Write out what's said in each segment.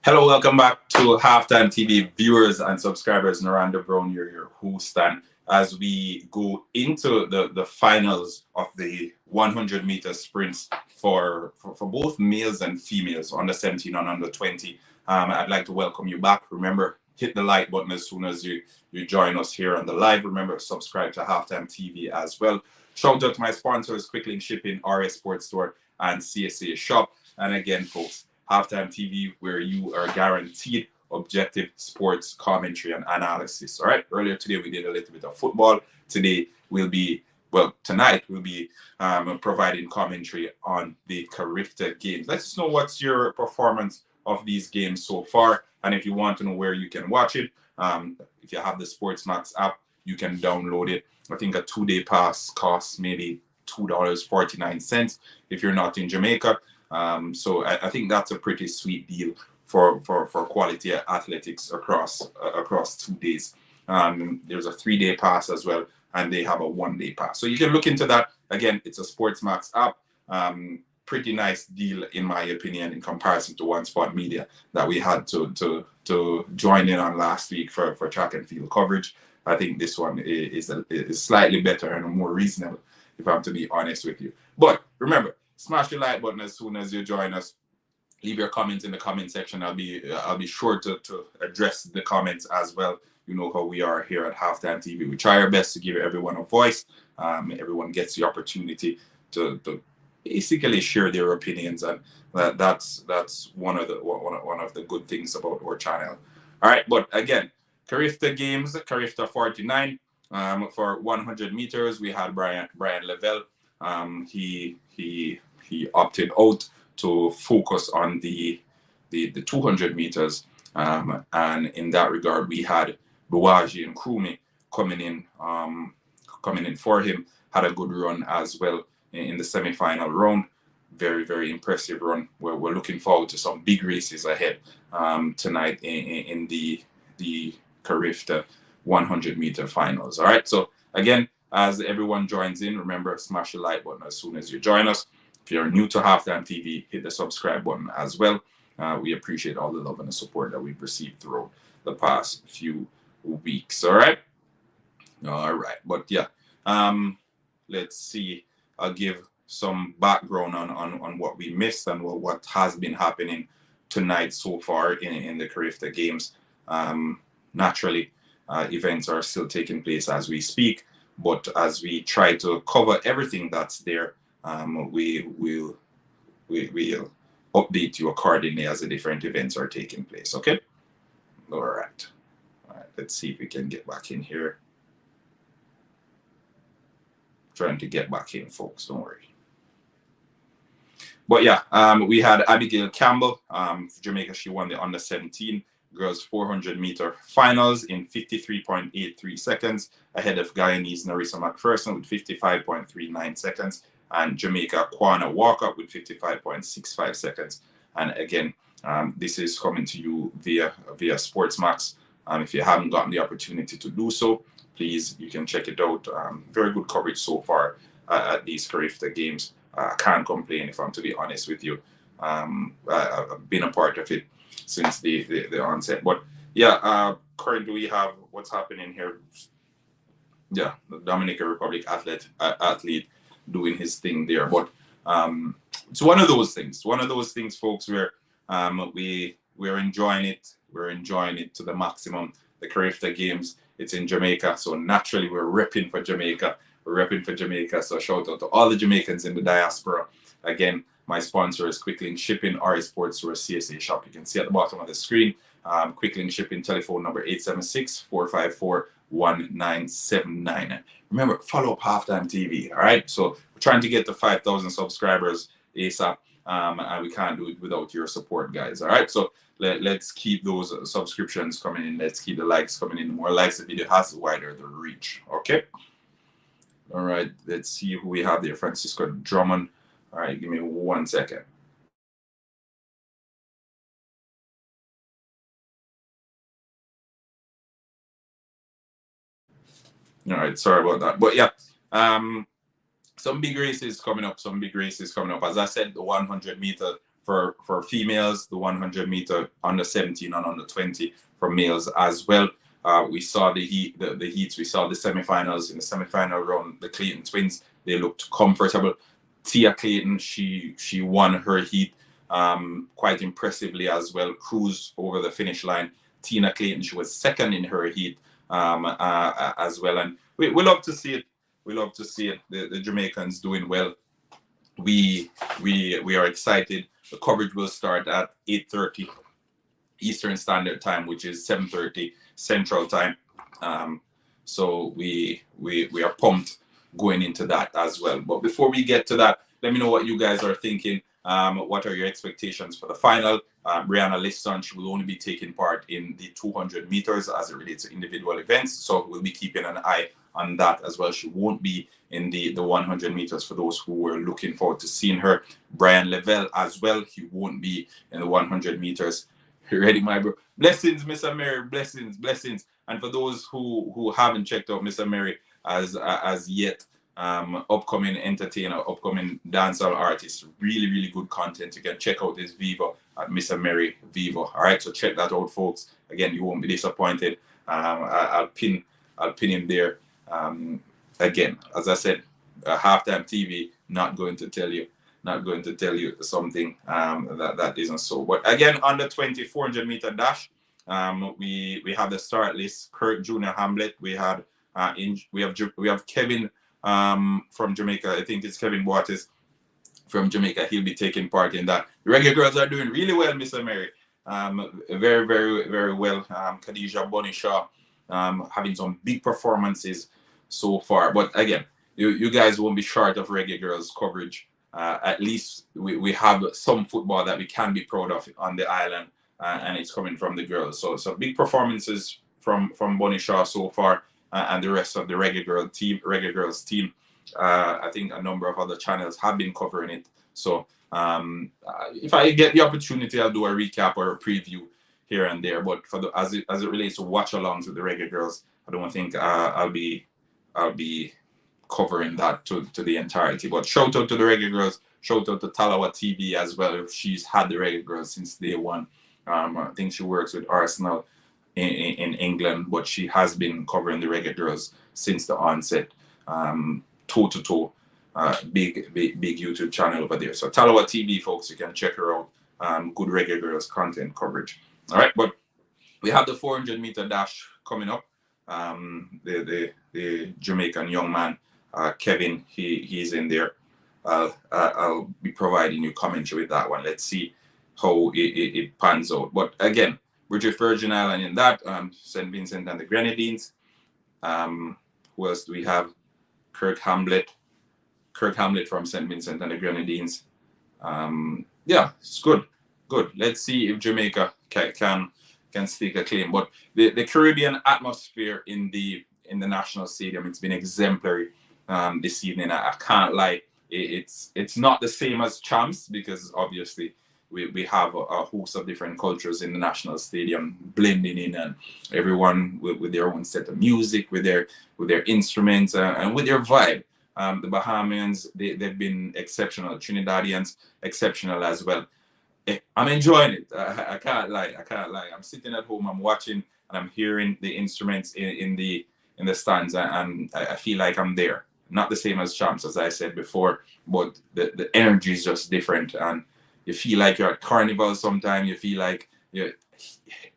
Hello, welcome back to Halftime TV viewers and subscribers. Naranda Brown, your host, and as we go into the finals of the 100-meter sprints for both males and females, under 17 and under 20, I'd like to welcome you back. Remember, hit the like button as soon as you join us here on the live. Remember, subscribe to Halftime TV as well. Shout out to my sponsors, Quicklink Shipping, RS Sports Store, and CSA Shop. And again, folks, Halftime TV, where you are guaranteed objective sports commentary and analysis. All right. Earlier today, we did a little bit of football. Tonight we'll be providing commentary on the Carifta games. Let us know what's your performance of these games so far. And if you want to know where you can watch it, if you have the SportsMax app, you can download it. I think a 2-day pass costs maybe $2.49 if you're not in Jamaica. So I think that's a pretty sweet deal for quality athletics across 2 days. There's a 3-day pass as well, and they have a 1-day pass. So you can look into that. Again, it's a SportsMax app. Pretty nice deal, in my opinion, in comparison to One Spot Media that we had to join in on last week for track and field coverage. I think this one is slightly better and more reasonable, if I'm to be honest with you. But remember, smash the like button as soon as you join us. Leave your comments in the comment section. I'll be sure to address the comments as well. You know how we are here at Halftime TV. We try our best to give everyone a voice. Everyone gets the opportunity to basically share their opinions, and that's one of the good things about our channel. All right, but again, Carifta games, CARIFTA49. For 100 meters, we had Brian Lavelle. He opted out to focus on the 200 meters, and in that regard, we had Buwaji and Krumi coming in for him. Had a good run as well in the semi-final round. Very, very impressive run. We're looking forward to some big races ahead tonight in the Carifta 100-meter finals. All right, so again, as everyone joins in, remember, smash the like button as soon as you join us. If you're new to Halftime TV, hit the subscribe button as well. We appreciate all the love and the support that we've received throughout the past few weeks. All right, but yeah, let's see. I'll give some background on what we missed and what has been happening tonight so far in the Carifta games. Naturally, events are still taking place as we speak, but as we try to cover everything that's there, we'll update you accordingly as the different events are taking place. Okay. All right. Let's see if we can get back in here. Trying to get back in, folks, don't worry. But yeah, we had Abigail Campbell, Jamaica. She won the under 17 girls 400-meter finals in 53.83 seconds, ahead of Guyanese Narissa McPherson with 55.39 seconds, and Jamaica Kwana Walker with 55.65 seconds. And again, this is coming to you via SportsMax. If you haven't gotten the opportunity to do so, please, you can check it out. Very good coverage so far at these Carifta games. I can't complain, if I'm to be honest with you. I've been a part of it since the onset. But yeah, currently we have what's happening here. Yeah, the Dominican Republic athlete doing his thing there. But it's one of those things. One of those things, folks, where we're enjoying it. We're enjoying it to the maximum. The Carifta games, it's in Jamaica, so naturally we're repping for Jamaica. So shout out to all the Jamaicans in the diaspora. Again, my sponsor is Quicklink Shipping, RS Sports Store, CSA Shop. You can see at the bottom of the screen, Quicklink Shipping, telephone number 876-454-1979. Remember, follow up Halftime TV, all right? So we're trying to get to 5,000 subscribers ASAP, and we can't do it without your support, guys, all right? So let's keep those subscriptions coming in. Let's keep the likes coming in. The more likes the video has, the wider the reach, okay? All right, let's see who we have there. Francisco Drummond. All right, give me 1 second. All right, sorry about that. But yeah, some big races coming up. As I said, the 100-meter for females, the 100 meter under 17 and under 20 for males as well. We saw the heats. We saw the semifinals. In the semifinal round, the Clayton twins, they looked comfortable. Tia Clayton, she won her heat quite impressively as well. Cruised over the finish line. Tina Clayton, she was second in her heat as well. And we love to see it. We love to see it. The Jamaicans doing well. We are excited. The coverage will start at 8:30 Eastern Standard Time, which is 7:30 Central Time. So we are pumped going into that as well. But before we get to that, let me know what you guys are thinking. What are your expectations for the final? Brianna Liston, she will only be taking part in the 200 meters as it relates to individual events. So we'll be keeping an eye on that as well. She won't be in the 100 meters for those who were looking forward to seeing her. Brian Lavelle as well, he won't be in the 100 meters. You ready, my bro? Blessings, Miss Mary. Blessings. And for those who haven't checked out Miss Mary as yet, upcoming entertainer, upcoming dancehall artist, really good content. You can check out this Vivo at Miss Mary Vivo. All right, so check that out, folks. Again, you won't be disappointed. I'll pin him there. Again, as I said, Halftime TV not going to tell you something that isn't so. But again, under 20 400 meter dash, we have the start list. Kirk Jr. Hamlet. We have Kevin from Jamaica. I think it's Kevin Waters from Jamaica. He'll be taking part in that. The Reggae girls are doing really well, Miss Mary. Very well. Khadija Bonishaw having some big performances so far. But again, you guys won't be short of Reggae girls coverage. At least we have some football that we can be proud of on the island, and it's coming from the girls. So big performances from Bonishaw so far, and the rest of the Reggae girls team. I think a number of other channels have been covering it. So if I get the opportunity, I'll do a recap or a preview here and there. But as it relates to watch-alongs with the Reggae girls, I don't think I'll be covering that to the entirety. But shout out to the Reggae girls. Shout out to HalftimeTv as well. She's had the Reggae girls since day one. I think she works with Arsenal in England, but she has been covering the Reggae girls since the onset. Toe to toe, big YouTube channel over there. So HalftimeTV, folks, you can check her out. Good Reggae girls content coverage. All right, but we have the 400 meter dash coming up. The Jamaican young man, Kevin, he's in there. I'll be providing you commentary with that one. Let's see how it pans out. But again, British Virgin Island in that, St. Vincent and the Grenadines. Who else do we have? Kirk Hamlet from St. Vincent and the Grenadines. Yeah, it's good. Let's see if Jamaica can stake a claim. But the Caribbean atmosphere in the National Stadium, it's been exemplary this evening. I can't lie. It's not the same as Champs, because obviously we have a host of different cultures in the National Stadium blending in, and everyone with their own set of music, with their instruments, and with their vibe. The Bahamians, they've been exceptional. Trinidadians, exceptional as well. I'm enjoying it. I can't lie. I'm sitting at home, I'm watching, and I'm hearing the instruments in the stands, and I feel like I'm there. Not the same as Champs, as I said before, but the energy is just different, and you feel like you're at Carnival sometimes. You feel like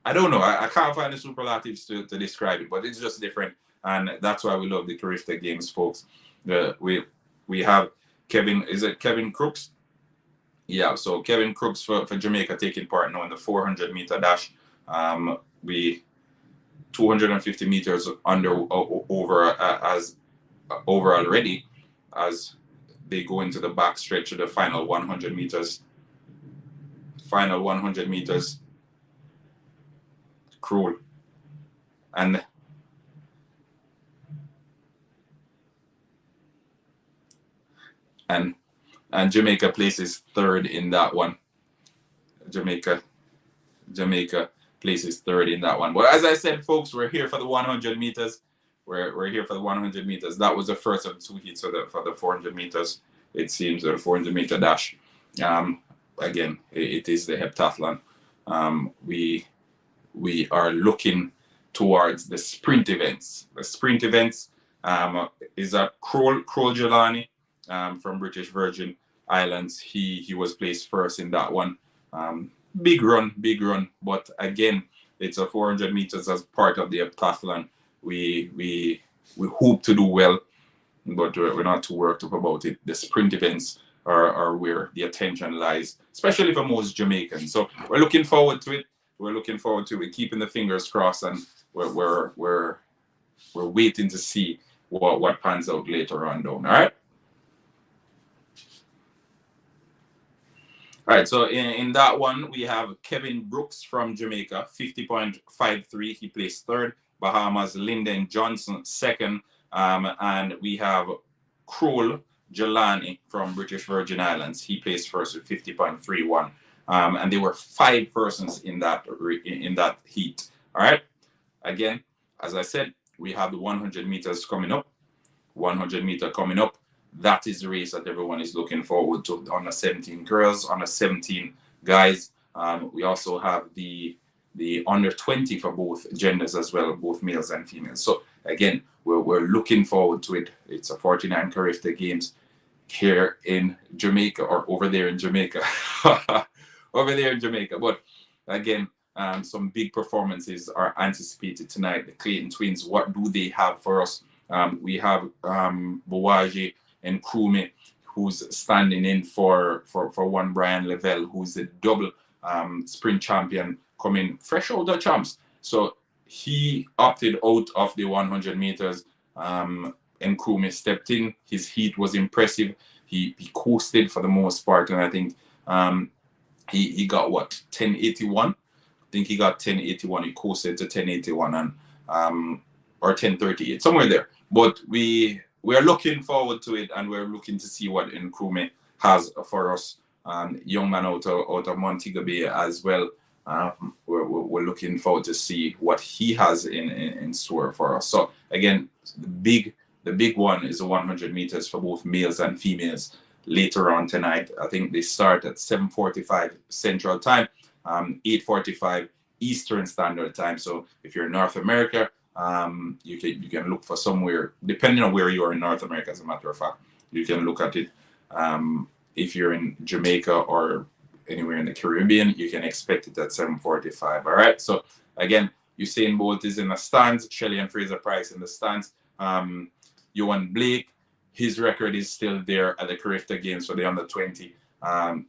I don't know. I can't find the superlatives to describe it, but it's just different, and that's why we love the Carifta games, folks. We have Kevin. Is it Kevin Crooks? Yeah, so Kevin Crooks for Jamaica taking part now in the 400 meter dash. We 250 meters over already, as they go into the back stretch of the final 100 meters. Final 100 meters. Cruel. And Jamaica places third in that one. Jamaica places third in that one. But as I said, folks, we're here for the 100 meters. We're here for the 100 meters. That was the first of the two heats for the 400 meters. It seems, the 400 meter dash. again, it is the heptathlon. We are looking towards the sprint events. The sprint events is at Kroll Jelani from British Virgin Islands. He was placed first in that one. Big run. But again, it's a 400 meters as part of the heptathlon. We hope to do well, but we're not too worked up about it. The sprint events are where the attention lies, especially for most Jamaicans. So we're looking forward to it. We're keeping the fingers crossed, and we're waiting to see what pans out later on down. All right, so in that one, we have Kevin Brooks from Jamaica, 50.53. He placed third. Bahamas, Lyndon Johnson, second. And we have Kroll Jelani from British Virgin Islands. He placed first with 50.31. And there were 5 persons in that heat. All right. Again, as I said, we have the 100 meters coming up. 100 meter coming up. That is the race that everyone is looking forward to. Under 17 girls, under 17 guys. We also have the under 20 for both genders as well, both males and females. So again, we're looking forward to it. It's a 49 Carifta Games here in Jamaica, or over there in Jamaica. Over there in Jamaica. But again, some big performances are anticipated tonight. The Clayton twins, what do they have for us? We have Bowaji and Krumi, who's standing in for one Brian Lavelle, who's the double sprint champion, coming fresh out of champs. So he opted out of the 100 meters, and Krumi stepped in. His heat was impressive. He coasted for the most part, and I think he got what, 1081? I think he got 1081. He coasted to 1081 and or 1038, somewhere there. But we are looking forward to it, and we're looking to see what Nkrumah has for us. Young man out of Montego Bay as well. We're looking forward to see what he has in store for us. So again, the big one is the 100 meters for both males and females later on tonight. I think they start at 7:45 Central Time, 8:45 Eastern Standard Time. So if you're in North America, you can look for somewhere, depending on where you are in North America, as a matter of fact, you can look at it. If you're in Jamaica or anywhere in the Caribbean, you can expect it at 7:45. All right. So again, Usain Bolt is in the stands. Shelley and Fraser Price in the stands. Johan Blake, his record is still there at the Carifta Games for the under 20.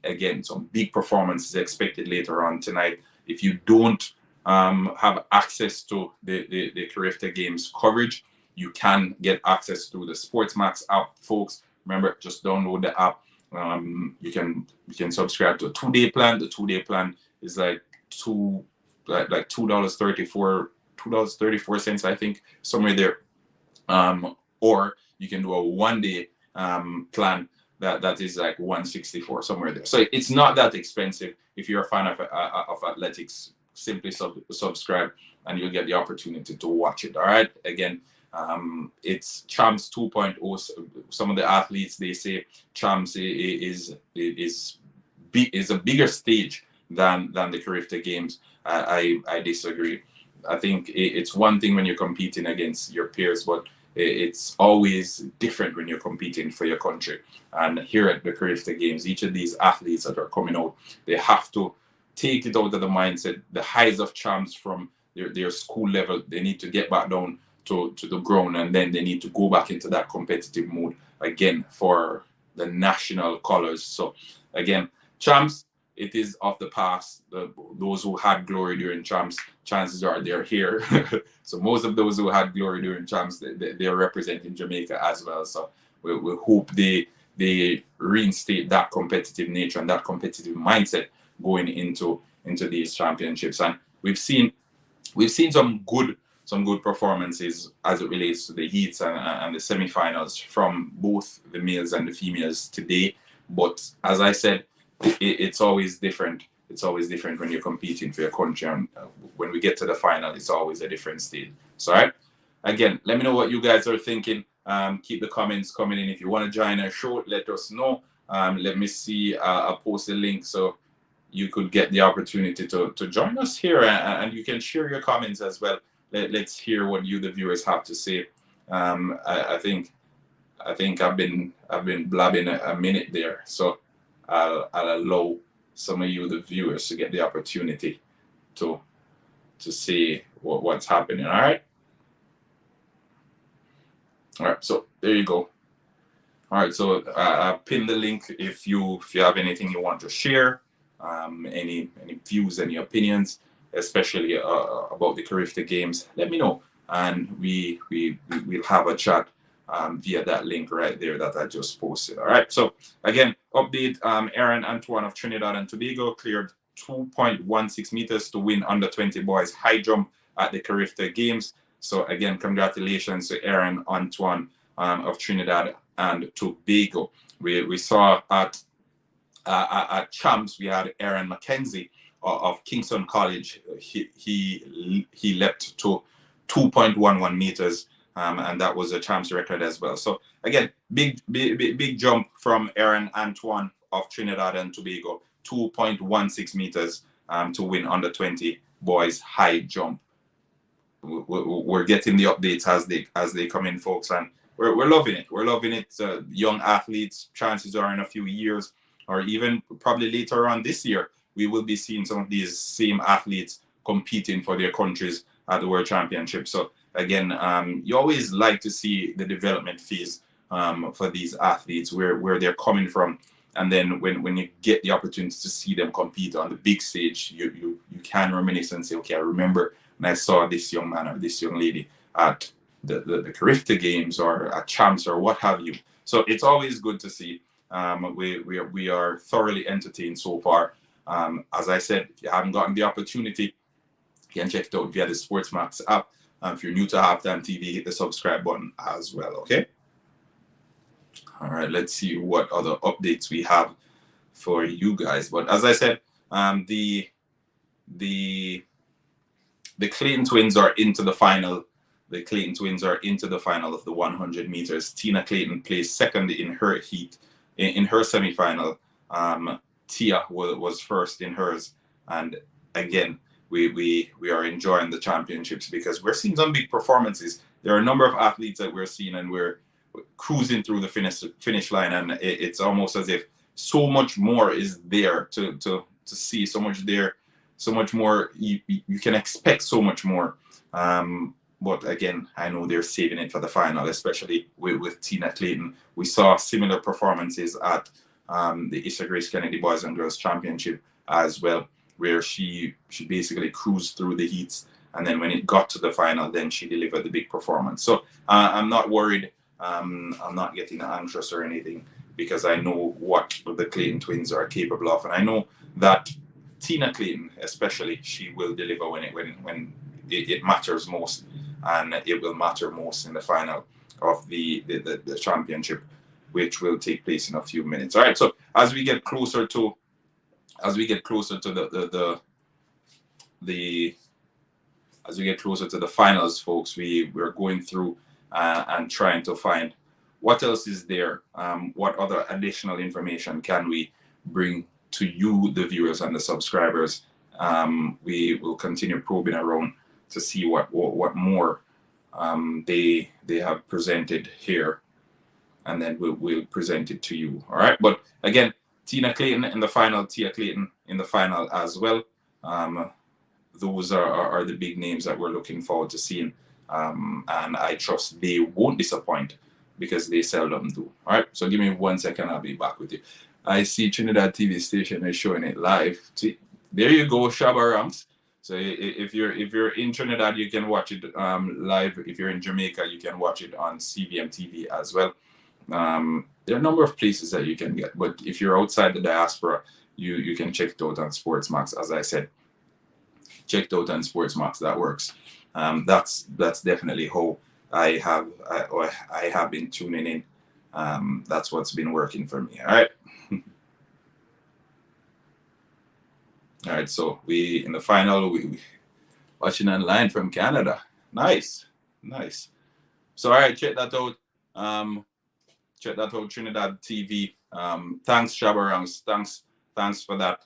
Again, some big performances expected later on tonight. If you don't have access to the Carifta Games coverage, you can get access to the Sportsmax app, folks. Remember, just download the app. You can subscribe to a 2-day plan. The 2-day plan is like $2.34, I think, somewhere there. Or you can do a 1-day plan that is like $164, somewhere there. So it's not that expensive. If you're a fan of athletics, simply subscribe and you'll get the opportunity to watch it. All right. Again, it's Champs 2.0. Some of the athletes, they say Champs is a bigger stage than the Carifta Games. I disagree. I think it's one thing when you're competing against your peers, but it's always different when you're competing for your country. And here at the Carifta Games, each of these athletes that are coming out, they have to take it out of the mindset, the highs of champs from their school level. They need to get back down to the ground, and then they need to go back into that competitive mode again for the national colors. So again, champs, it is of the past. Those who had glory during champs, chances are they're here. So most of those who had glory during champs, they're representing Jamaica as well. So we hope they reinstate that competitive nature and that competitive mindset going into these championships. And we've seen some good performances as it relates to the heats and the semifinals from both the males and the females today. But as I said, it's always different. It's always different when you're competing for your country, and when we get to the final, it's always a different stage. So, all right. Again, let me know what you guys are thinking. Keep the comments coming in. If you want to join our show, let us know. Let me see. I'll post a link so you could get the opportunity to join us here, and you can share your comments as well. Let's hear what you, the viewers, have to say. I think I've been blabbing a minute there, so I'll allow some of you, the viewers, to get the opportunity to see what's happening. All right. So there you go. All right, so I'll pin the link if you have anything you want to share, any views, any opinions, especially about the Carifta games. Let me know, and we'll have a chat via that link right there that I just posted. All right. So again, update: Aaron Antoine of Trinidad and Tobago cleared 2.16 meters to win under 20 boys high jump at the Carifta games. So again, congratulations to Aaron Antoine of Trinidad and Tobago. We saw at champs, we had Aaron McKenzie of Kingston College. He leapt to 2.11 meters, and that was a champs record as well. So again, big jump from Aaron Antoine of Trinidad and Tobago, 2.16 meters to win under 20 boys high jump. We're getting the updates as they come in, folks, and we're loving it. We're loving it. Young athletes, chances are in a few years, or even probably later on this year, we will be seeing some of these same athletes competing for their countries at the World Championship. So again, you always like to see the development phase for these athletes, where they're coming from, and then when you get the opportunity to see them compete on the big stage, you can reminisce and say, okay, I remember when I saw this young man or this young lady at the Carifta games or at champs or what have you. So it's always good to see. We are thoroughly entertained so far. As I said, if you haven't gotten the opportunity, you can check it out via the SportsMax app. If you're new to HalftimeTv, hit the subscribe button as well, okay? All right, let's see what other updates we have for you guys. But as I said, the Clayton twins are into the final. The Clayton twins are into the final of the 100 meters. Tina Clayton placed second in her heat, in her semifinal. Tia was first in hers. And again, we are enjoying the championships because we're seeing some big performances. There are a number of athletes that we're seeing, and we're cruising through the finish line, and it's almost as if so much more is there to see, so much there, so much more. You can expect so much more. But again, I know they're saving it for the final, especially with Tina Clayton. We saw similar performances at the Issa Grace Kennedy Boys and Girls Championship as well, where she basically cruised through the heats, and then when it got to the final, then she delivered the big performance. So I'm not worried. I'm not getting anxious or anything, because I know what the Clayton twins are capable of, and I know that Tina Clayton, especially, she will deliver when it matters most, and it will matter most in the final of the championship, which will take place in a few minutes. All right. So as we get closer to the finals, folks, we're going through and trying to find what else is there. What other additional information can we bring to you, the viewers and the subscribers? We will continue probing around to see what more they have presented here, and then we'll present it to you. All right. But again, Tina Clayton in the final, Tia Clayton in the final as well. Those are the big names that we're looking forward to seeing, and I trust they won't disappoint, because they seldom do. All right. So give me 1 second. I'll be back with you. I see Trinidad TV station is showing it live. There you go, Shabba Ranks. So if you're in Trinidad, you can watch it live. If you're in Jamaica, you can watch it on CBM TV as well. There are a number of places that you can get, but if you're outside the diaspora, you can check it out on SportsMax. As I said, check it out on SportsMax. That works. That's definitely how I have been tuning in. That's what's been working for me. All right. All right, so we in the final, we watching online from Canada. Nice. So all right, check that out. Check that out, Trinidad TV Thanks, Shabarangs. Thanks for that.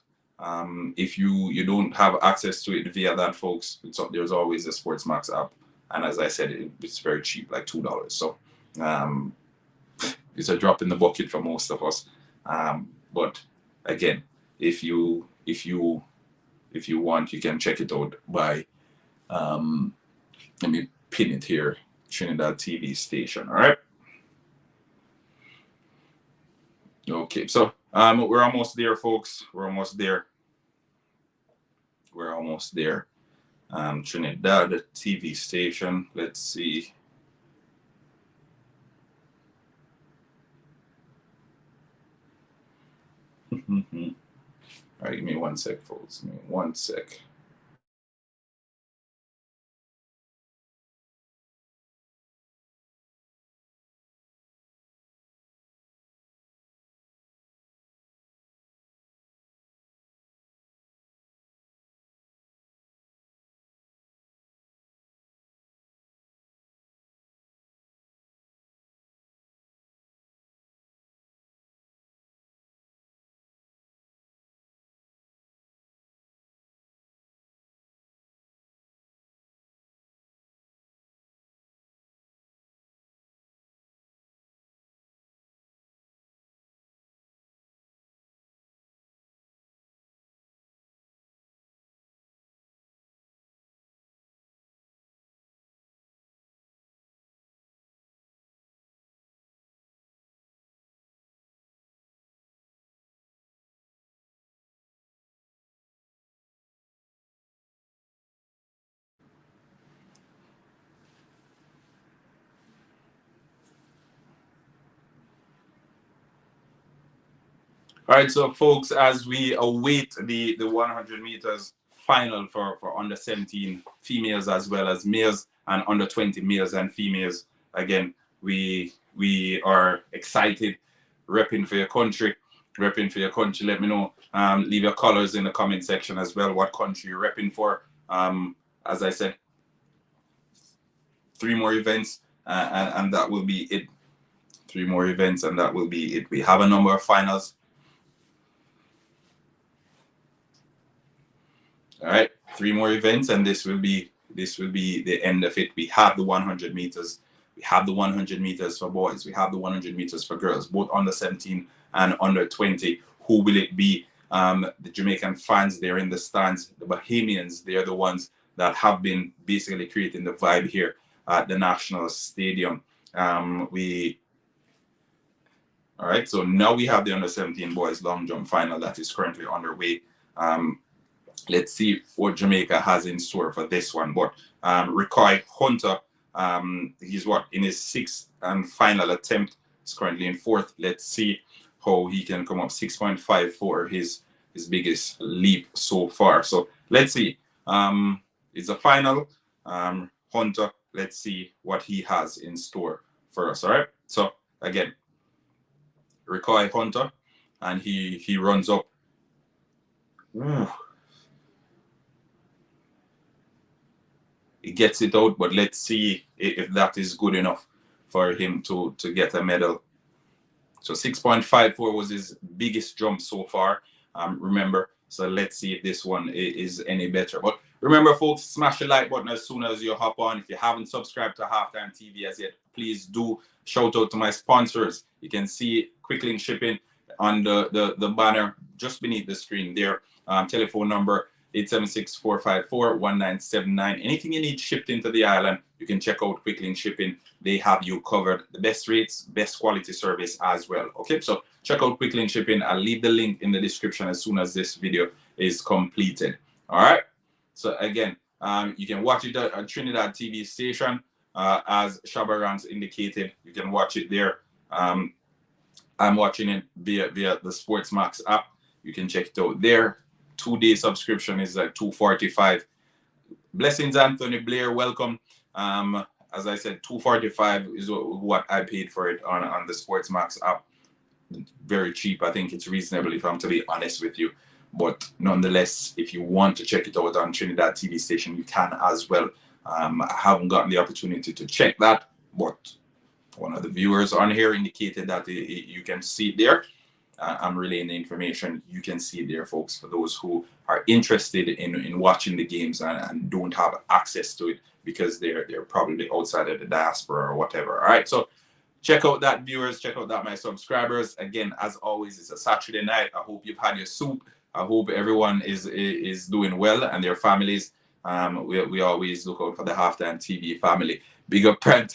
If you don't have access to it via that, folks, there's always the Sportsmax app, and as I said, it's very cheap, like $2. So it's a drop in the bucket for most of us. But again, if you want, you can check it out by let me pin it here, Trinidad TV station. All right. Okay, so we're almost there, folks. We're almost there. Trinidad TV station. Let's see. All right, give me 1 sec, folks. Give me 1 sec. All right, so folks, as we await the 100 meters final for under 17 females as well as males, and under 20 males and females, again, we are excited, repping for your country. Let me know. Leave your colors in the comment section as well. What country you're repping for? As I said, 3 more events, and that will be it. 3 more events, and that will be it. We have a number of finals. All right, 3 more events, and this will be the end of it. We have the 100 meters. We have the 100 meters for boys. We have the 100 meters for girls, both under 17 and under 20. Who will it be? The Jamaican fans, they're in the stands. The Bahamians, they're the ones that have been basically creating the vibe here at the National Stadium. All right, so now we have the under 17 boys long jump final that is currently underway. Let's see what Jamaica has in store for this one. But Recoy Hunter, he's in his 6th and final attempt. He's currently in 4th. Let's see how he can come up. 6.54, his biggest leap so far. So let's see. It's a final. Hunter, let's see what he has in store for us. All right. So again, Recoy Hunter, and he runs up. Ooh. He gets it out, but let's see if that is good enough for him to get a medal. So 6.54 was his biggest jump so far. Remember, so let's see if this one is any better. But remember, folks, smash the like button as soon as you hop on. If you haven't subscribed to Halftime TV as yet, please do. Shout out to my sponsors. You can see Quick Link Shipping on the banner just beneath the screen there. Telephone number 876-454-1979. Anything you need shipped into the island, you can check out Quick Link Shipping. They have you covered. The best rates, best quality service as well. Okay, so check out Quick Link Shipping. I'll leave the link in the description as soon as this video is completed. All right. So again, you can watch it at Trinidad TV station, as Shabarangs indicated. You can watch it there. I'm watching it via the Sportsmax app. You can check it out there. 2-day subscription is like $245. Blessings, Anthony Blair. Welcome. As I said, $245 is what I paid for it on the Sportsmax app. Very cheap. I think it's reasonable, if I'm to be honest with you. But nonetheless, if you want to check it out on Trinidad TV station, you can as well. I haven't gotten the opportunity to check that, but one of the viewers on here indicated that you can see it there. I'm relaying the information. You can see it there, folks, for those who are interested in watching the games and don't have access to it because they're probably outside of the diaspora or whatever. All right, so check out that, viewers. Check out that, my subscribers. Again, as always, it's a Saturday night. I hope you've had your soup. I hope everyone is doing well and their families. We always look out for the Halftime TV family. Big up, Print.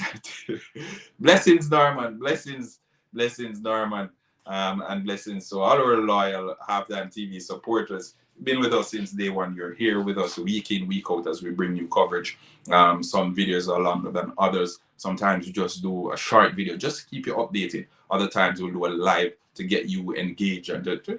Blessings, Norman. Blessings, Norman. And blessings to all our loyal Halftime TV supporters. Been with us since day one. You're here with us week in, week out as we bring you coverage. Some videos are longer than others. Sometimes we just do a short video just to keep you updated. Other times we'll do a live to get you engaged and to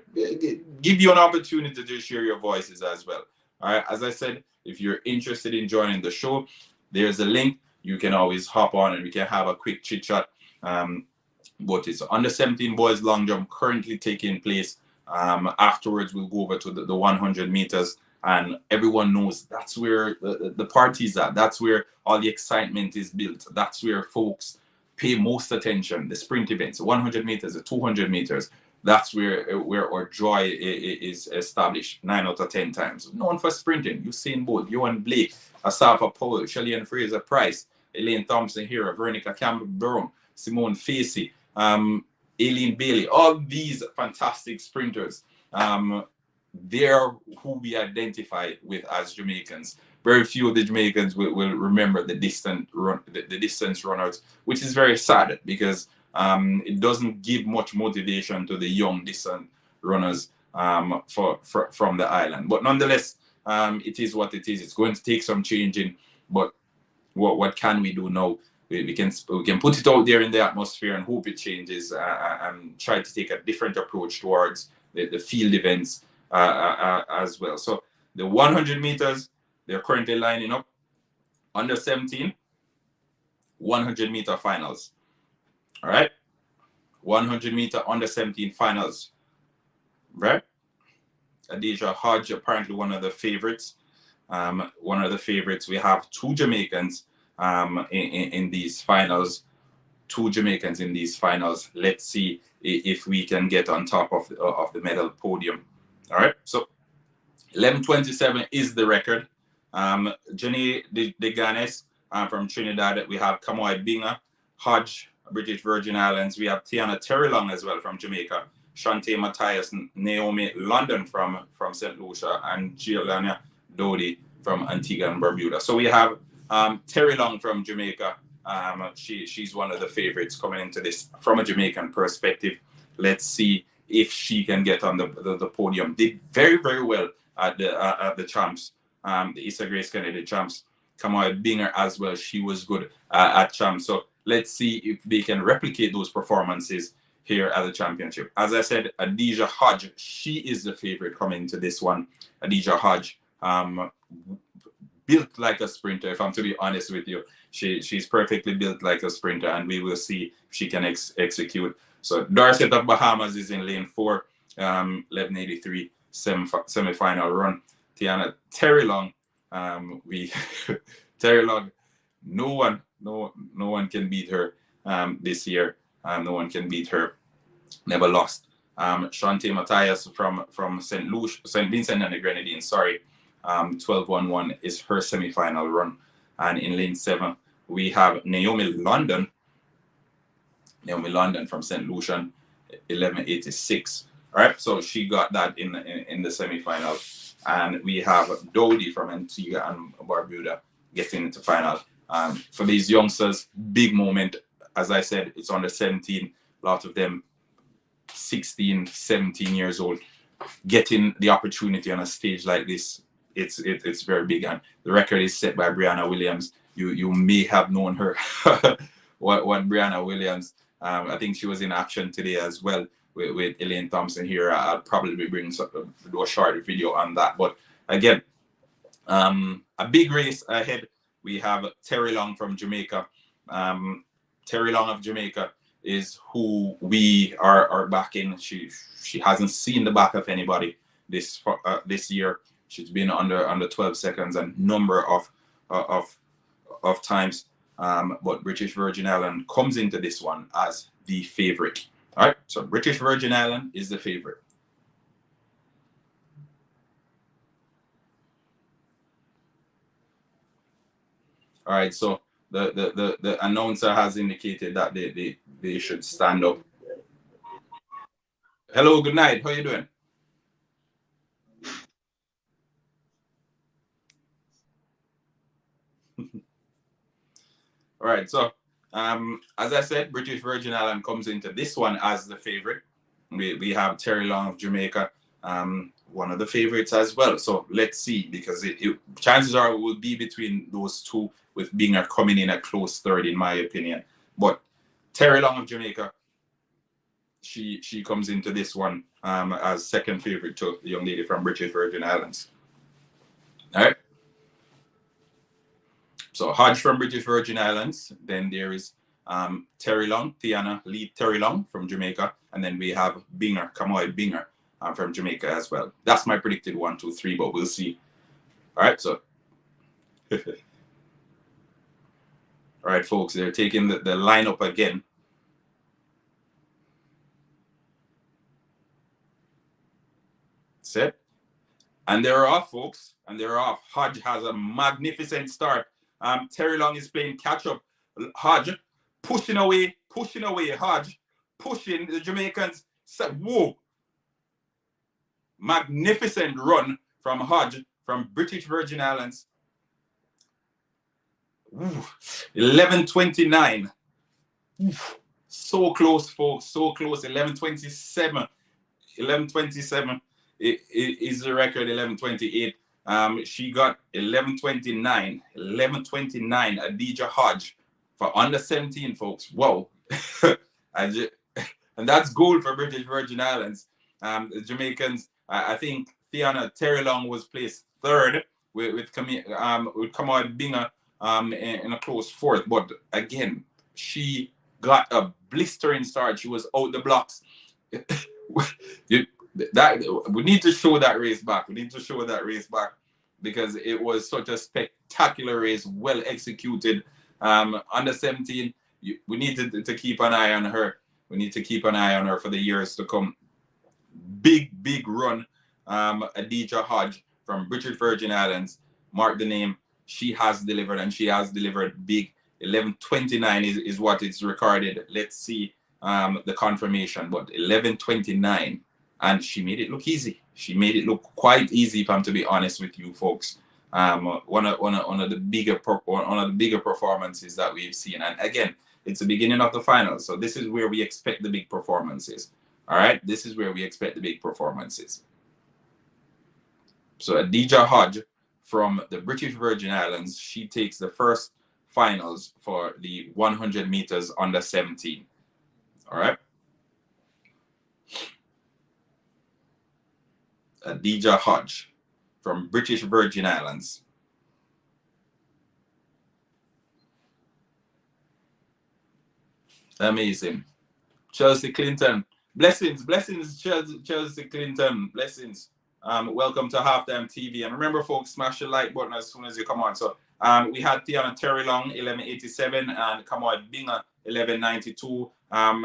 give you an opportunity to share your voices as well. All right, as I said, if you're interested in joining the show, there's a link. You can always hop on and we can have a quick chit chat. But it's under 17 boys long jump currently taking place. Afterwards, we'll go over to the 100 meters, and everyone knows that's where the party's at. That's where all the excitement is built. That's where folks pay most attention. The sprint events, the 100 meters, the 200 meters. That's where our joy is established 9 out of 10 times. Known for sprinting, Usain Bolt, Johan Blake, Asafa Powell, Shelly-Ann Fraser-Price, Elaine Thompson-Hera, Veronica Campbell-Durham, Simone Facey, Aileen Bailey, all these fantastic sprinters, they're who we identify with as Jamaicans. Very few of the Jamaicans will remember the distance runners, which is very sad because it doesn't give much motivation to the young distance runners from the island. But nonetheless, it is what it is. It's going to take some changing, but what can we do now? We can put it out there in the atmosphere and hope it changes and try to take a different approach towards the field events as well. So the 100 meters, they're currently lining up under 17, 100 meter finals. All right, 100 meter under 17 finals. Right, Adija Hodge, apparently one of the favorites. We have two Jamaicans in these finals. Let's see if we can get on top of the medal podium. All right, so 11:27 is the record. Jenny Deganes from Trinidad. We have Kamoy Binga, Hodge, British Virgin Islands. We have Tiana Terrelong as well from Jamaica. Shante Matthias, Naomi London from St. Lucia, and Giuliana Dodi from Antigua and Barbuda. So we have Terrelong from Jamaica. She's one of the favorites coming into this from a Jamaican perspective. Let's see if she can get on the podium. Did very, very well at the champs, the Issa Grace Kennedy champs. Kamoy Binger as well. She was good at champs. So let's see if they can replicate those performances here at the championship. As I said, Adija Hodge, she is the favorite coming to this one. Adija Hodge, built like a sprinter, if I'm to be honest with you. She's perfectly built like a sprinter, and we will see if she can execute. So Dorset of Bahamas is in lane 4, 11:83 semi-final run. Tiana Terrelong, Terrelong, no one can beat her this year. No one can beat her. Never lost. Shante Matthias from St. Vincent and the Grenadines, 12:11 is her semi-final run. And in lane 7, we have Naomi London from St. Lucian, 11:86. All right, so she got that in the semi-final. And we have Dodi from Antigua and Barbuda getting into final. For these youngsters, big moment. As I said, it's under 17. A lot of them 16, 17 years old. Getting the opportunity on a stage like this, it's very big. And the record is set by Brianna Williams. You may have known her. what Brianna Williams, I think she was in action today as well with Elaine Thompson here. I'll probably bring do a short video on that. But again, a big race ahead. We have Terrelong from Jamaica. Terrelong of Jamaica is who we are backing. She hasn't seen the back of anybody this year. She's been under 12 seconds and number of times. But British Virgin Islands comes into this one as the favorite. All right, so British Virgin Island is the favorite. All right, so the announcer has indicated that they should stand up. Hello, good night. How you doing? All right, so as I said, British Virgin Island comes into this one as the favorite. We have Terry Long of Jamaica, one of the favorites as well. So let's see, because chances are it will be between those two, with Binger coming in a close third, in my opinion. But Terry Long of Jamaica, she comes into this one as second favorite to the young lady from British Virgin Islands. All right. So Hodge from British Virgin Islands. Then there is Terry Long, Tiana Lee Terry Long from Jamaica. And then we have Binger, Kamoy Binger from Jamaica as well. That's my predicted 1, 2, 3, but we'll see. All right, so. All right, folks, they're taking the lineup again. Set. And they're off, folks. And they're off. Hodge has a magnificent start. Terry Long is playing catch-up. Hodge pushing away. Hodge pushing the Jamaicans. Whoa. Magnificent run from Hodge from British Virgin Islands. 11:29. So close, folks. So close. 11:27. 11:27 is the record. 11:28. She got 11:29. 11:29. Adija Hodge for under 17, folks. Whoa. And that's gold for British Virgin Islands. The Jamaicans, I think Tiana Terry Long was placed third with Kamoy Binger in a close fourth. But again, she got a blistering start. She was out the blocks. We need to show that race back. We need to show that race back, because it was such a spectacular race, well executed. Under 17, we need to keep an eye on her. We need to keep an eye on her for the years to come. Big run. Adija Hodge from British Virgin Islands. Mark the name. She has delivered, and she has delivered big. 11:29 is what it's recorded. Let's see the confirmation, but 11:29, and she made it look easy. She made it look quite easy, if I'm to be honest with you folks. One of the bigger performances that we've seen, and again, it's the beginning of the finals, so this is where we expect the big performances. All right, this is where we expect the big performances. So Adija Hodge from the British Virgin Islands, she takes the first finals for the 100 meters under 17. All right. Adija Hodge from British Virgin Islands. Amazing. Chelsea Clinton. Blessings, Chelsea Clinton. Blessings. Welcome to Halftime TV. And remember, folks, smash the like button as soon as you come on. So we had Tiana Terry Long, 11:87, and Kamoy Binger, 11:92.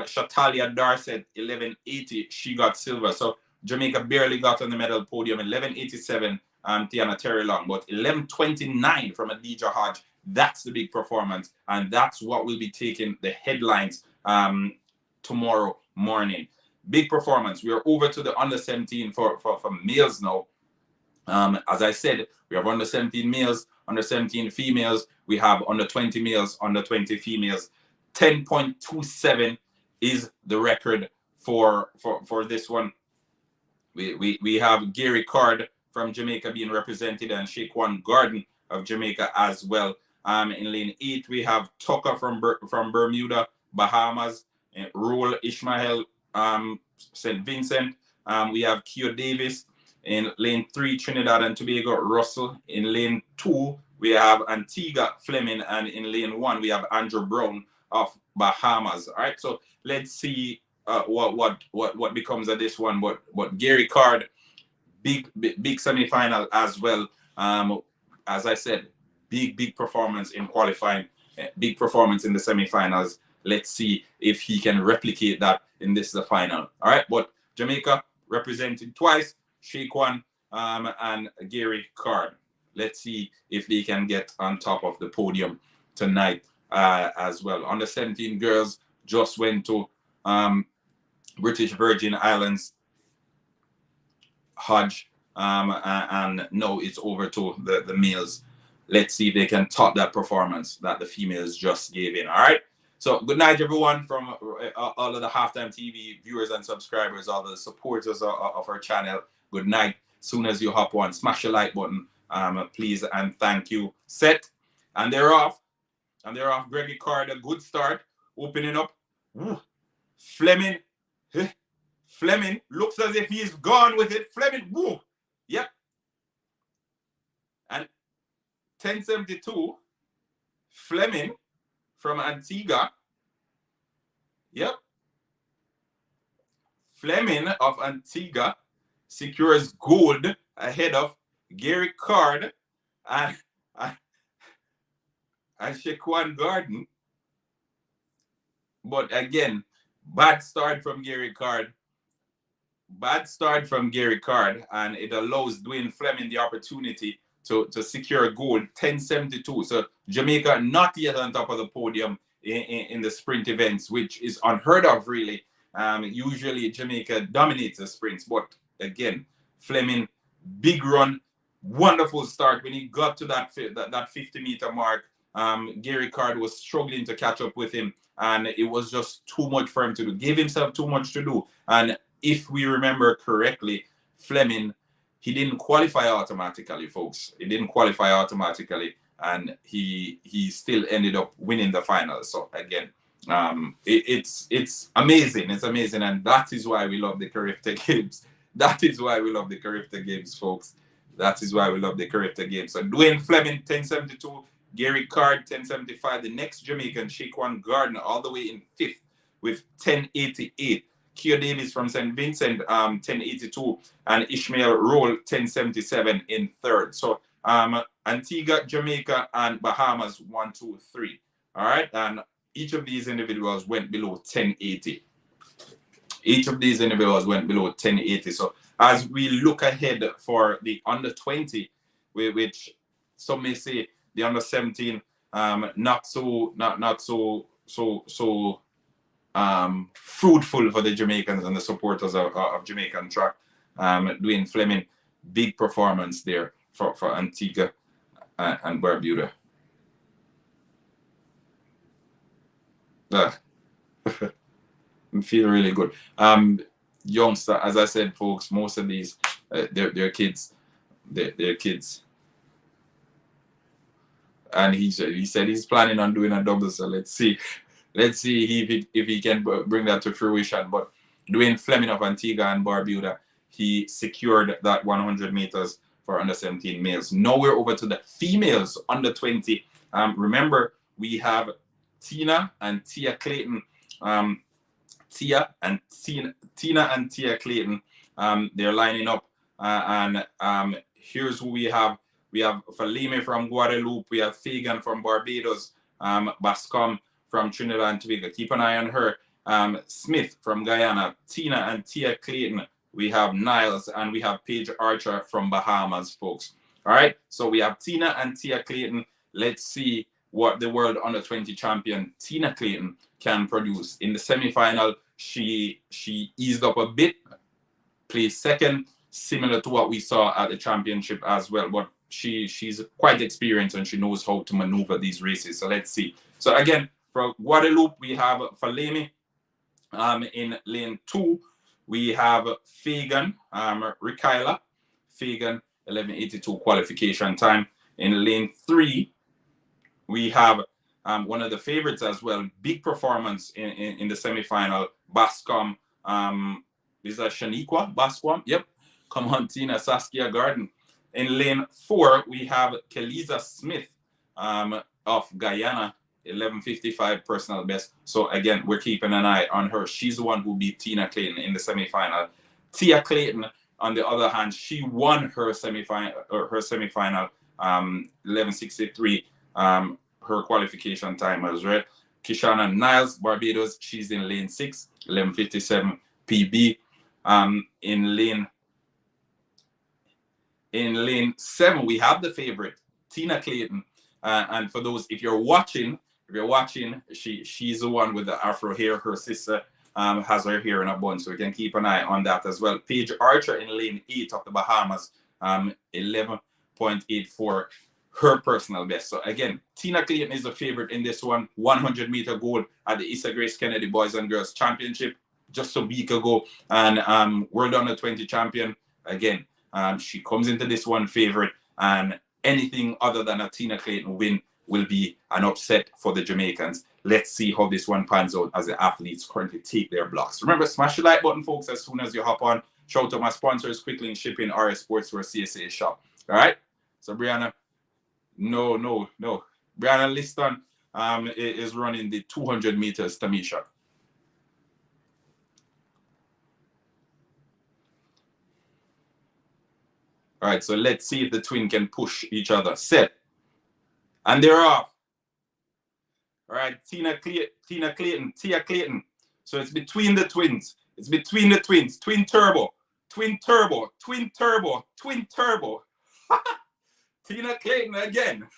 Shatalia Darset, 11:80. She got silver. So Jamaica barely got on the medal podium. 11:87, Tiana Terry Long, but 11:29 from Adija Hodge. That's the big performance, and that's what will be taking the headlines tomorrow morning. Big performance. We are over to the under 17 for males now. As I said, we have under 17 males, under 17 females. We have under 20 males, under 20 females. 10.27 is the record for this one. We have Gary Card from Jamaica being represented, and Shaquan Garden of Jamaica as well. In lane 8, we have Tucker from Bermuda, Bahamas, and Roel Ishmael, St. Vincent. We have Keo Davis in lane 3, Trinidad and Tobago, Russell. In lane 2, we have Antigua Fleming, and in lane 1, we have Andrew Brown of Bahamas. All right, so let's see what becomes of this one. But Gary Card, big semi-final as well. As I said, big performance in qualifying, big performance in the semi-finals. let's see if he can replicate that in this the final. All right, but Jamaica represented twice, Shaquan and Gary Card. Let's see if they can get on top of the podium tonight as well. Under 17 girls just went to British Virgin Islands Hodge, and now it's over to the males. Let's see if they can top that performance that the females just gave in. All right. So good night, everyone, from all of the Halftime TV viewers and subscribers, all the supporters of our channel. Good night. Soon as you hop on, smash the like button, please, and thank you. Set, and they're off. And they're off. Gregory Card, a good start, opening up. Woo. Fleming. Fleming looks as if he's gone with it. Fleming, woo. Yep. And 1072, Fleming from Antigua. Yep. Fleming of Antigua secures gold ahead of Gary Card and Shaquan Garden. But again, bad start from Gary Card. Bad start from Gary Card, and it allows Dwayne Fleming the opportunity to secure gold, 1072. So Jamaica not yet on top of the podium in the sprint events, which is unheard of, really. Usually Jamaica dominates the sprints, but again, Fleming, big run, wonderful start. When he got to that 50-meter mark, Gary Card was struggling to catch up with him, and it was just too much for him to do. Gave himself too much to do. And if we remember correctly, Fleming, he didn't qualify automatically, folks. He didn't qualify automatically, and he still ended up winning the final. So again, it's amazing. It's amazing, and that is why we love the Carifta games. That is why we love the Carifta games, folks. That is why we love the Carifta games. So Dwayne Fleming, 1072. Gary Card, 1075. The next Jamaican, Shaquan Garden, all the way in 5th with 1088. Keir Davis from St. Vincent, 1082, and Ishmael Roll, 1077 in 3rd. So Antigua, Jamaica, and Bahamas, 1, 2, 3. All right, and each of these individuals went below 1080. Each of these individuals went below 1080. So as we look ahead for the under 20, which some may say the under 17, not so fruitful for the Jamaicans and the supporters of Jamaican track. Dwayne Fleming, big performance there for Antigua and Barbuda. I feel really good. Youngster, as I said, folks, most of these they're kids. They're kids. And he said he's planning on doing a double, so let's see if he can bring that to fruition. But Dwayne Fleming of Antigua and Barbuda, he secured that 100 meters for under 17 males. Now we're over to the females under 20. Remember, we have Tina and Tia Clayton. Tina and Tia Clayton. They're lining up, and here's who we have. We have Falime from Guadeloupe. We have Fagan from Barbados. Bascom from Trinidad and Tobago. Keep an eye on her. Smith from Guyana. Tina and Tia Clayton. We have Niles, and we have Paige Archer from Bahamas, folks. All right, so we have Tina and Tia Clayton. Let's see what the world under 20 champion Tina Clayton can produce. In the semi-final, she eased up a bit, placed second, similar to what we saw at the championship as well. But she's quite experienced and she knows how to maneuver these races. So let's see. So again, for Guadeloupe, we have Faleme in lane 2. We have Fagan, Rikaila. Fagan, 11:82 qualification time. In lane 3, we have one of the favorites as well. Big performance in the semi-final. Bascom. Is that Shaniqua? Bascom? Yep. Come on, Tina. Saskia Garden. In lane 4, we have Keliza Smith of Guyana, 11:55 personal best. So again, we're keeping an eye on her. She's the one who beat Tina Clayton in the semi-final. Tia Clayton, on the other hand, she won her semi-final. 11:63. Her qualification time was right. Kishana Niles, Barbados. She's in lane 6, 11:57 PB. In lane 7, we have the favorite, Tina Clayton. And for those, if you're watching, she's the one with the afro hair. Her sister has her hair in a bun, so we can keep an eye on that as well. Paige Archer in lane 8 of the Bahamas, 11.84, her personal best. So again, Tina Clayton is the favorite in this one. 100-meter gold at the Issa Grace Kennedy Boys and Girls Championship just a week ago, and World Under 20 champion. Again, she comes into this one favorite, and anything other than a Tina Clayton win will be an upset for the Jamaicans. Let's see how this one pans out as the athletes currently take their blocks. Remember, smash the like button, folks, as soon as you hop on. Shout out my sponsors, Quickly in Shipping, RS Sportswear, CSA Shop. All right? So, Brianna, no. Brianna Liston is running the 200 meters, Tamisha. All right, so let's see if the twin can push each other. Set. And they're off. All right, Tia Clayton. So it's between the twins. It's between the twins. Twin turbo. Tina Clayton again.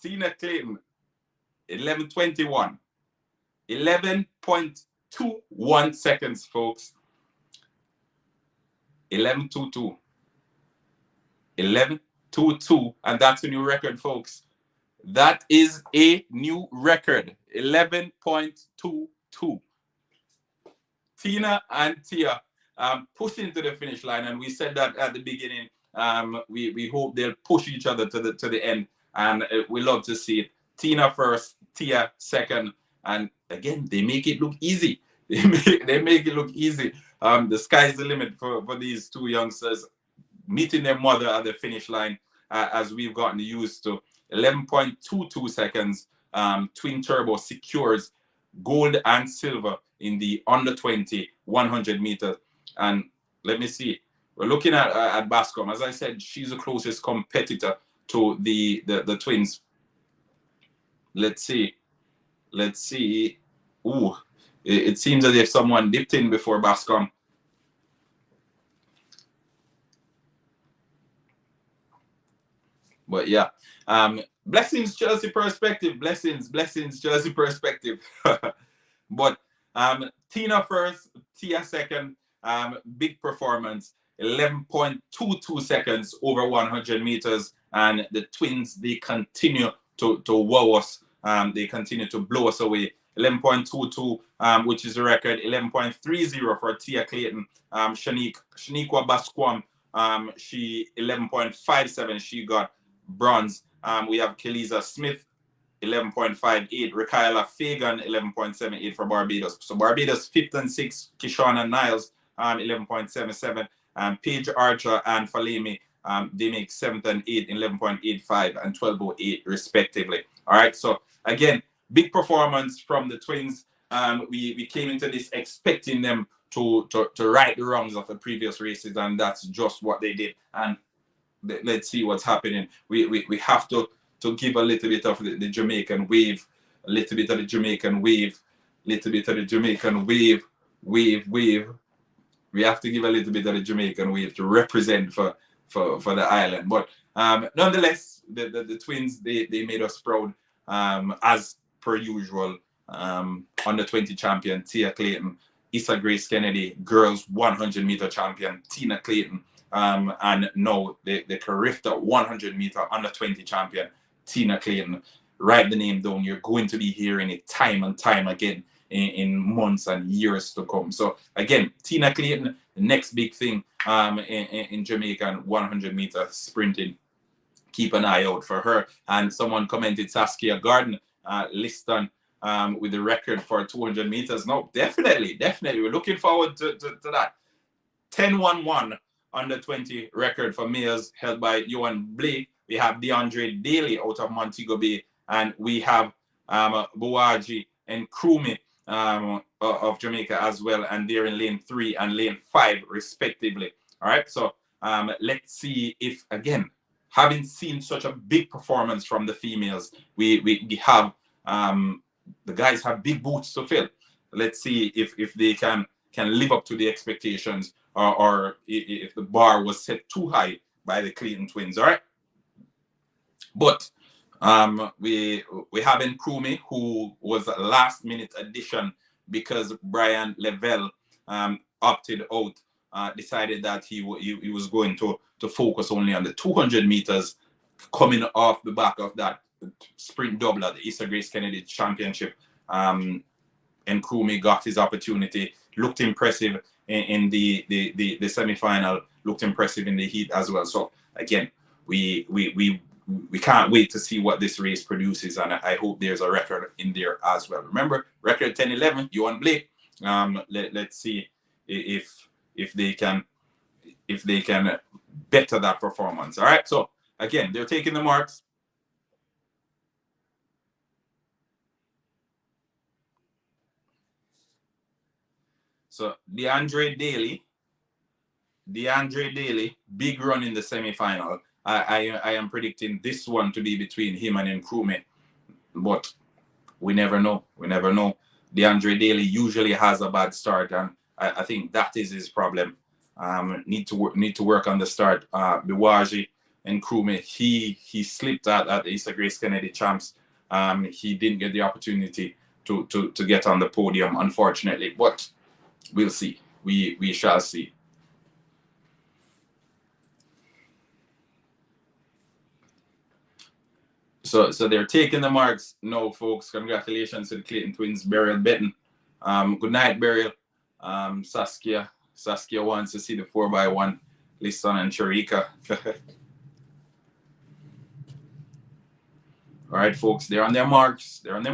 Tina Clayton. 11:21. 11.21 seconds, folks. 11:22. 11:22, and that's a new record, folks. That is a new record. 11.22. Tina and Tia pushing to the finish line, and we said that at the beginning. We hope they'll push each other to the end, and we love to see it. Tina first, Tia second, and again they make it look easy. They make it look easy. The sky's the limit for these two youngsters meeting their mother at the finish line, as we've gotten used to. 11.22 seconds. Twin turbo secures gold and silver in the under 20 100 meters. And let me see. We're looking at Bascom. As I said, she's the closest competitor to the twins. Let's see. Ooh, it seems as if someone dipped in before Bascom. But yeah, blessings, Chelsea perspective. Blessings, Chelsea perspective. But Tina first, Tia second. Big performance. 11.22 seconds over 100 meters, and the twins, they continue to wow us. They continue to blow us away. 11.22, which is a record. 11.30 for Tia Clayton. Shaniqua Basquam, she 11.57. She got bronze. We have Keliza Smith, 11.58. Rikaela Fagan, 11.78 for Barbados. So Barbados 5th and 6th. Kishana Niles, 11.77. Paige Archer and Falemi, they make 7th and 8th, 11.85 and 12.08 respectively. All right, so again, big performance from the twins. We came into this expecting them to right the wrongs of the previous races, and that's just what they did. And let's see what's happening. We have to give a little bit of the Jamaican wave, a little bit of the Jamaican wave, little bit of the Jamaican wave. We have to give a little bit of the Jamaican wave to represent for the island. But nonetheless, the twins, they made us proud, as per usual. Under 20 champion Tia Clayton, Issa Grace Kennedy, girls 100-meter champion Tina Clayton, and now the Carifta 100-meter under 20 champion Tina Clayton. Write the name down. You're going to be hearing it time and time again in months and years to come. So again, Tina Clayton, the next big thing in Jamaican 100-meter sprinting. Keep an eye out for her. And someone commented Saskia Garden, Liston, with the record for 200 meters. No, definitely. We're looking forward to that. 10-1-1 under 20 record for males held by Johan Blake. We have DeAndre Daly out of Montego Bay, and we have Buaji and Krumi of Jamaica as well, and they're in lane 3 and lane 5 respectively. All right, so let's see if, again, having seen such a big performance from the females, we have The guys have big boots to fill. Let's see if they can live up to the expectations, or if the bar was set too high by the Clayton twins. All right. But we have Nkrumah, who was a last minute addition because Brian Lavelle opted out, decided that he was going to focus only on the 200 meters, coming off the back of that sprint double at the Issa Grace Kennedy Championship. Nkrumah got his opportunity, looked impressive in the semi-final, looked impressive in the heat as well. So again, we can't wait to see what this race produces, and I hope there's a record in there as well. Remember, record 10-11, you and Blake. Let's see if they can better that performance. All right. So again, they're taking the marks. So DeAndre Daly, big run in the semi-final. I am predicting this one to be between him and Nkrumah, but we never know. DeAndre Daly usually has a bad start, and I think that is his problem. Need to work on the start. Biwaji and Nkrumah, he slipped at the Issa Grace Kennedy champs. He didn't get the opportunity to get on the podium, unfortunately. But we'll see. We shall see. So they're taking the marks now, folks. Congratulations to the Clayton twins, Beryl Benton. Good night, Beryl. Saskia wants to see the 4x1. Liston and Sharika. All right, folks. They're on their marks. Let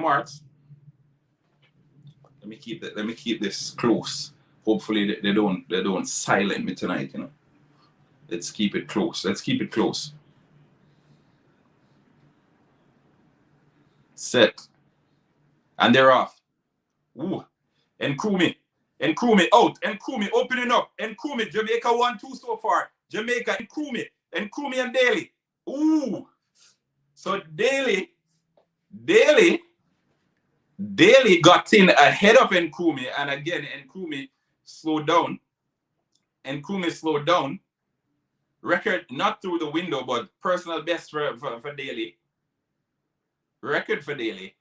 me keep this close. Hopefully they don't silent me tonight. You know. Let's keep it close. Set. And they're off. Ooh. Nkrumah out. Nkrumah opening up. Nkrumah, Jamaica 1-2 so far. Jamaica, Nkrumah and Daly. Ooh. So Daly got in ahead of Nkrumah, and again Nkrumah slowed down. Record not through the window, but personal best for Daly. Record for Daly.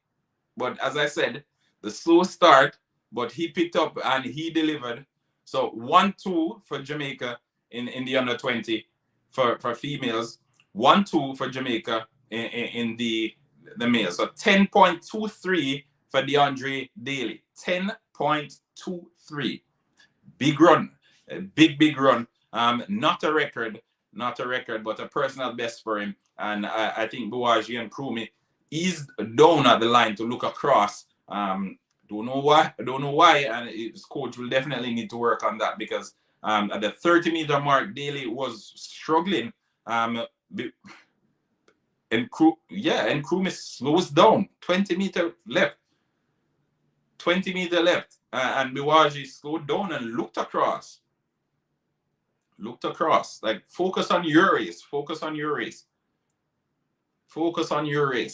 But as I said, the slow start, but he picked up and he delivered. So 1-2 for Jamaica in the under 20 for females, 1-2 for Jamaica in the males. So 10.23 for DeAndre Daly. 10.23. Big run. A big run. Not a record, but a personal best for him. And I think Biwaji and Nkrumah is down at the line to look across. Don't know why, and his coach will definitely need to work on that, because at the 30-meter mark, Daly was struggling. Nkrumah slows down. 20 meter left, and Biwaji slowed down and looked across. Like, focus on your race.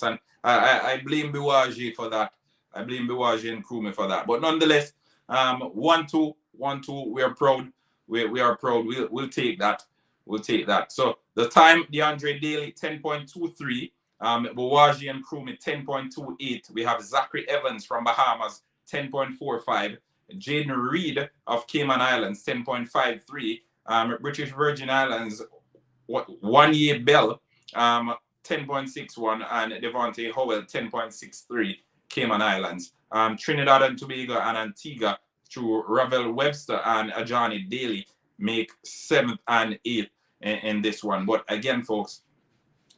And I blame Biwaji for that. I blame Biwaji and Nkrumah for that. But nonetheless, 1-2. We are proud. We are proud. We'll take that. So the time, DeAndre Daly 10.23. Biwaji and Nkrumah 10.28. We have Zachary Evans from Bahamas 10.45. Jaden Reed of Cayman Islands 10.53. British Virgin Islands 1 year Bell 10.61, and Devontae Howell 10.63. Cayman Islands. Trinidad and Tobago and Antigua through Ravel Webster and Ajani Daly make 7th and 8th in this one. But again, folks,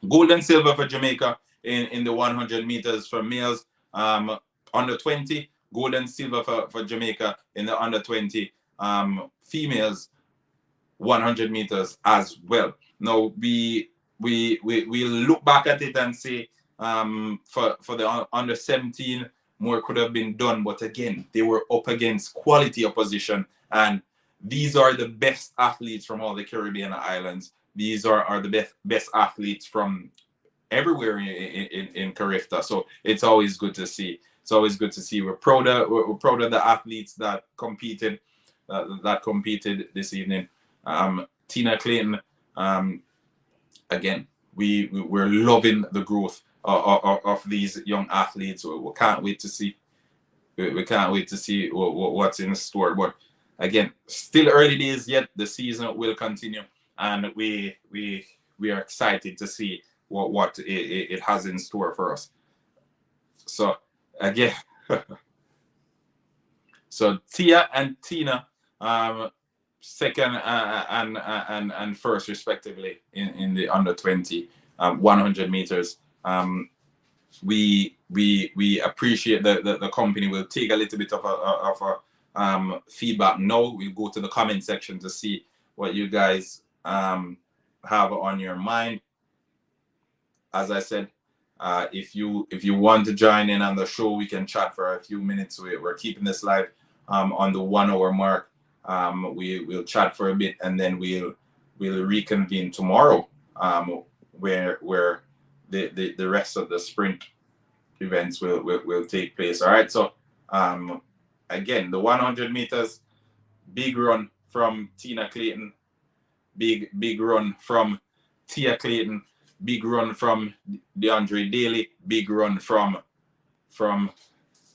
gold and silver for Jamaica in the 100 meters for males. Under 20, gold and silver for Jamaica in the under 20 females 100 meters as well. Now we look back at it and say, for the under 17, more could have been done, but again, they were up against quality opposition, and these are the best athletes from all the Caribbean islands. These are the best athletes from everywhere in Carifta. So it's always good to see. It's always good to see. We're proud of the athletes that competed this evening. Tina Clayton, again, we're loving the growth of these young athletes. We can't wait to see. We can't wait to see what's in store. But again, still early days yet. The season will continue, and we are excited to see what it has in store for us. So again, so Tia and Tina, second and first respectively in the under 20 100 meters. We appreciate the company. Will take a little bit of a feedback now. We'll go to the comment section to see what you guys have on your mind. As I said, if you want to join in on the show, we can chat for a few minutes. We're keeping this live on the 1 hour mark. We'll chat for a bit, and then we'll reconvene tomorrow, where the rest of the sprint events will take place. All right. So again, the 100 meters, big run from Tina Clayton, big run from Tia Clayton, big run from DeAndre Daly, big run from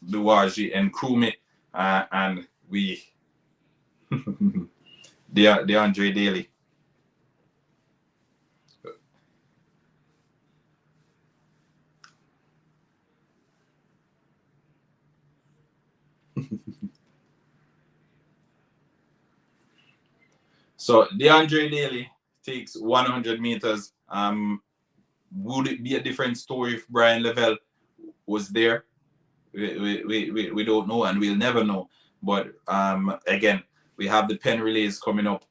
Biwaji and Kumi, and we DeAndre Daly. So DeAndre Daly takes 100 meters. Would it be a different story if Brian Lavelle was there? We don't know, and we'll never know. But again, we have the pen relays coming up.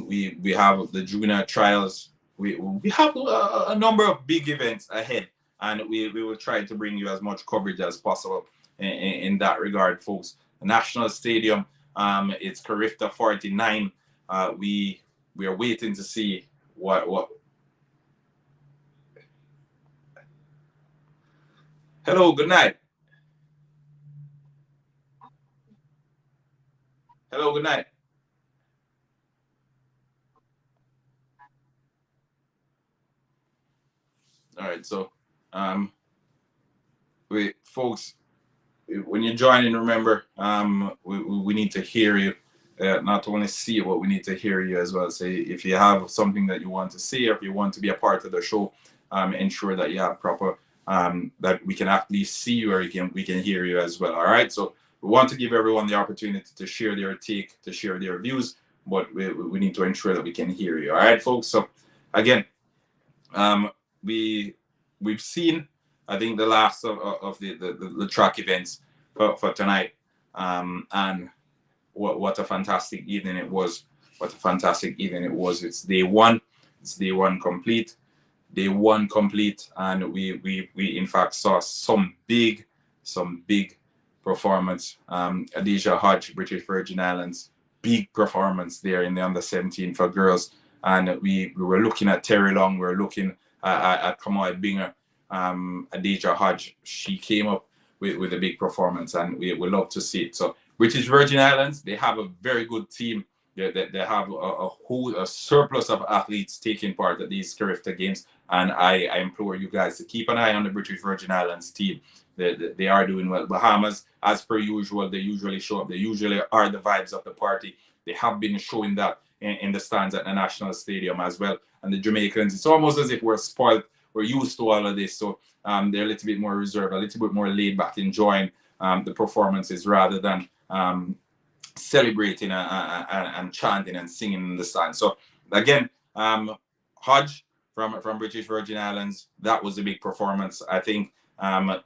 We have the junior trials. We have a number of big events ahead, and we will try to bring you as much coverage as possible in that regard, folks. The National Stadium, it's CARIFTA49. We are waiting to see what. Hello, good night. Hello, good night. All right, so folks, when you're joining, remember, we need to hear you, not only see you, but we need to hear you as well. So if you have something that you want to say, or if you want to be a part of the show, ensure that you have proper, that we can at least see you, or we can hear you as well. All right, so we want to give everyone the opportunity to share their take, to share their views, but we need to ensure that we can hear you. All right, folks. So again, we've seen, I think, the last of the track events for tonight, and what a fantastic evening it was. What a fantastic evening it was. It's day one. It's day one complete. Day one complete, and we in fact saw some big performance. Adisha Hodge, British Virgin Islands, big performance there in the under 17 for girls. And we were looking at Terry Long, we were looking at Kamoy Binger, Adisha Hodge. She came up with a big performance, and we love to see it. So British Virgin Islands, they have a very good team. They have a surplus of athletes taking part at these Carifta games, and I implore you guys to keep an eye on the British Virgin Islands team. They are doing well. Bahamas, as per usual, they usually show up. They usually are the vibes of the party. They have been showing that in the stands at the National Stadium as well. And the Jamaicans, it's almost as if we're spoiled. We're used to all of this, so they're a little bit more reserved, a little bit more laid back, enjoying the performances rather than celebrating and chanting and singing in the stand. So again, Hodge from British Virgin Islands, that was a big performance. I think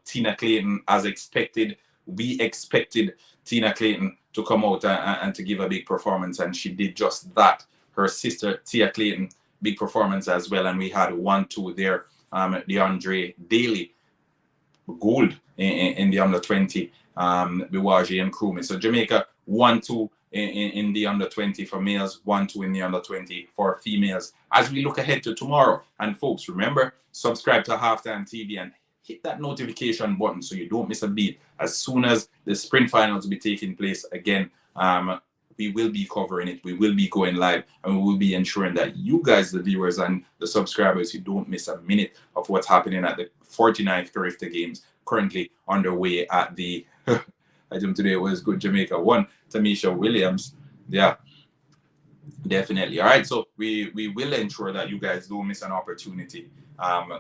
Tina Clayton, as expected, we expected Tina Clayton to come out and to give a big performance, and she did just that. Her sister Tia Clayton, big performance as well, and we had 1-2 there. DeAndre Daly, gold in the under 20, Biwaji and Kumi. So Jamaica 1-2 in the under 20 for males, 1-2 in the under 20 for females. As we look ahead to tomorrow, and folks, remember, subscribe to Halftime TV and hit that notification button so you don't miss a beat. As soon as the sprint finals will be taking place again, we will be covering it. We will be going live, and we will be ensuring that you guys, the viewers and the subscribers, you don't miss a minute of what's happening at the 49th Carifta Games, currently underway at the item today was good Jamaica 1, Tamisha Williams. Yeah, definitely. All right, so we will ensure that you guys don't miss an opportunity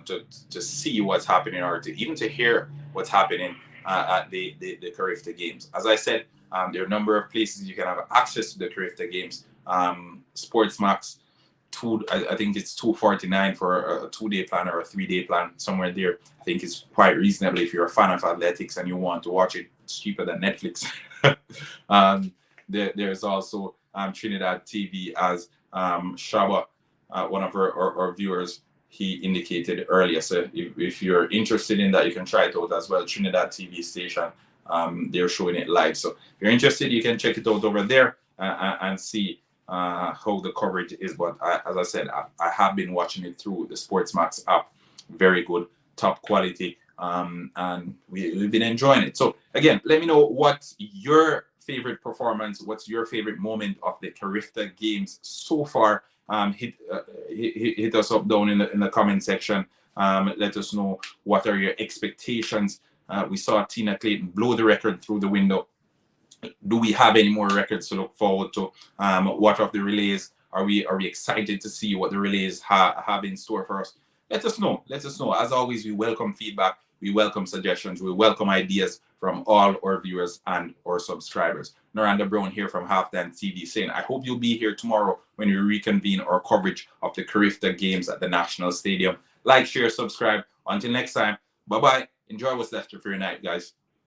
to see what's happening, or to even to hear what's happening at the Carifta Games. As I said, there are a number of places you can have access to the Carifta Games. Sportsmax, I think it's $249 for a 2-day plan or a 3-day plan, somewhere there. I think it's quite reasonable if you're a fan of athletics and you want to watch it. It's cheaper than Netflix. There's also Trinidad TV, as Shaba, one of our viewers, he indicated earlier. So if you're interested in that, you can try it out as well. Trinidad TV station, they're showing it live. So if you're interested, you can check it out over there and see how the coverage is. But as I said, I have been watching it through the Sportsmax app. Very good, top quality, and we've been enjoying it. So again, let me know what's your favorite performance, what's your favorite moment of the Carifta Games so far. Hit us up down in the comment section. Let us know what are your expectations. We saw Tina Clayton blow the record through the window. Do we have any more records to look forward to? What of the relays are we excited to see what the relays have in store for us? Let us know. Let us know. As always, we welcome feedback. We welcome suggestions. We welcome ideas from all our viewers and our subscribers. Noranda Brown here from Halftime TV saying, I hope you'll be here tomorrow when we reconvene our coverage of the Carifta Games at the National Stadium. Like, share, subscribe. Until next time, bye-bye. Enjoy what's left of your night, guys.